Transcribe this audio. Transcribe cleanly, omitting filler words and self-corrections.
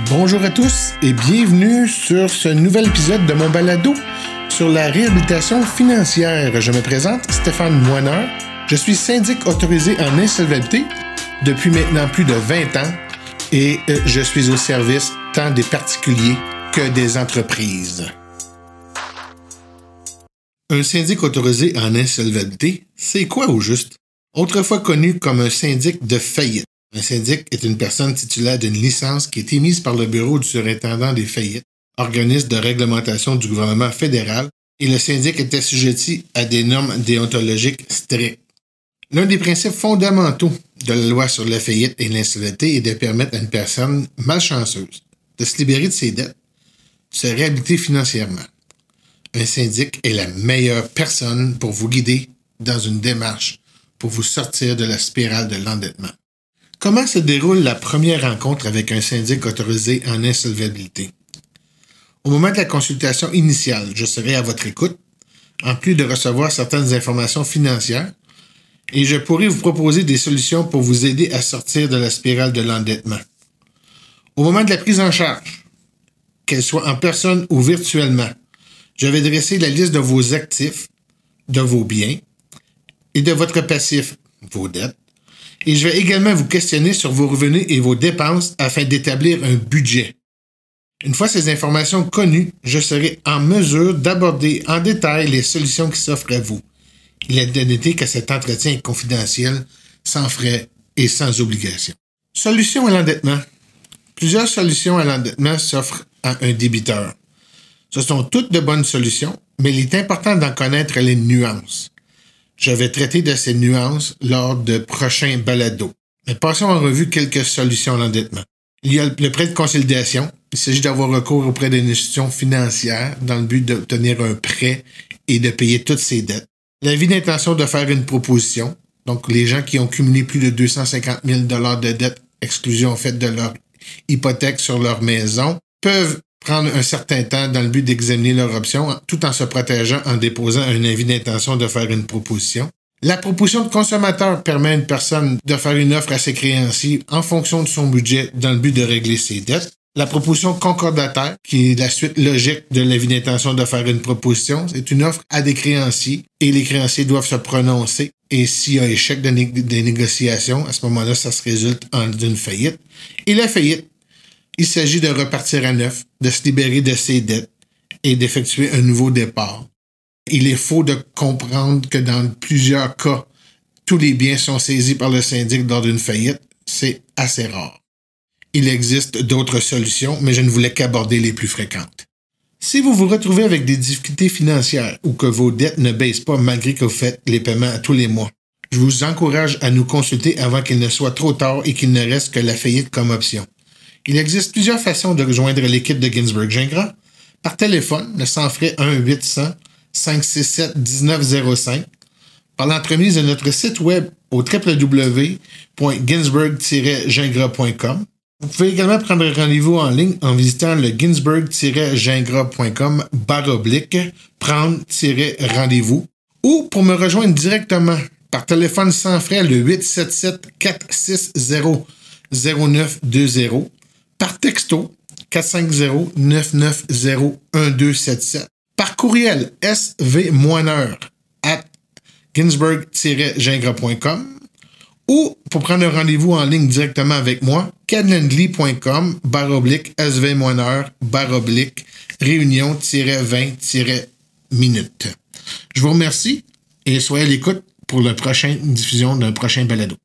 Bonjour à tous et bienvenue sur ce nouvel épisode de mon balado sur la réhabilitation financière. Je me présente, Stéphane Moineur. Je suis syndic autorisé en insolvabilité depuis maintenant plus de 20 ans et je suis au service tant des particuliers que des entreprises. Un syndic autorisé en insolvabilité, c'est quoi au juste? Autrefois connu comme un syndic de faillite. Un syndic est une personne titulaire d'une licence qui est émise par le Bureau du surintendant des faillites, organisme de réglementation du gouvernement fédéral, et le syndic est assujetti à des normes déontologiques strictes. L'un des principes fondamentaux de la loi sur la faillite et l'insolvabilité est de permettre à une personne malchanceuse de se libérer de ses dettes, de se réhabiliter financièrement. Un syndic est la meilleure personne pour vous guider dans une démarche pour vous sortir de la spirale de l'endettement. Comment se déroule la première rencontre avec un syndic autorisé en insolvabilité? Au moment de la consultation initiale, je serai à votre écoute, en plus de recevoir certaines informations financières, et je pourrai vous proposer des solutions pour vous aider à sortir de la spirale de l'endettement. Au moment de la prise en charge, qu'elle soit en personne ou virtuellement, je vais dresser la liste de vos actifs, de vos biens et de votre passif, vos dettes. Et je vais également vous questionner sur vos revenus et vos dépenses afin d'établir un budget. Une fois ces informations connues, je serai en mesure d'aborder en détail les solutions qui s'offrent à vous. Il est de noter que cet entretien est confidentiel, sans frais et sans obligation. Solution à l'endettement. Plusieurs solutions à l'endettement s'offrent à un débiteur. Ce sont toutes de bonnes solutions, mais il est important d'en connaître les nuances. Je vais traiter de ces nuances lors de prochains balados. Mais passons en revue quelques solutions à l'endettement. Il y a le prêt de consolidation. Il s'agit d'avoir recours auprès d'une institution financière dans le but d'obtenir un prêt et de payer toutes ses dettes. L'avis d'intention de faire une proposition. Donc, les gens qui ont cumulé plus de 250 000 $ de dettes, exclusion faite de leur hypothèque sur leur maison, peuvent prendre un certain temps dans le but d'examiner leurs options tout en se protégeant en déposant un avis d'intention de faire une proposition. La proposition de consommateur permet à une personne de faire une offre à ses créanciers en fonction de son budget dans le but de régler ses dettes. La proposition concordataire, qui est la suite logique de l'avis d'intention de faire une proposition, c'est une offre à des créanciers et les créanciers doivent se prononcer. Et s'il y a échec des négociations, à ce moment-là, ça se résulte en une faillite. Et la faillite, il s'agit de repartir à neuf, de se libérer de ses dettes et d'effectuer un nouveau départ. Il est faux de comprendre que dans plusieurs cas, tous les biens sont saisis par le syndic lors d'une faillite. C'est assez rare. Il existe d'autres solutions, mais je ne voulais qu'aborder les plus fréquentes. Si vous vous retrouvez avec des difficultés financières ou que vos dettes ne baissent pas malgré que vous faites les paiements à tous les mois, je vous encourage à nous consulter avant qu'il ne soit trop tard et qu'il ne reste que la faillite comme option. Il existe plusieurs façons de rejoindre l'équipe de Ginsberg Gingras. Par téléphone, le sans frais 1-800-567-1905. Par l'entremise de notre site web au www.ginsberg-gingras.com. Vous pouvez également prendre rendez-vous en ligne en visitant le ginsberg-gingras.com/prendre-rendez-vous ou pour me rejoindre directement par téléphone sans frais le 877-460-0920. Par texto, 450-990-1277. Par courriel, svmoineur@ginsberg-gingras.com. Ou pour prendre un rendez-vous en ligne directement avec moi, calendly.com/svmoineur/réunion-20-minutes. Je vous remercie et soyez à l'écoute pour la prochaine diffusion d'un prochain balado.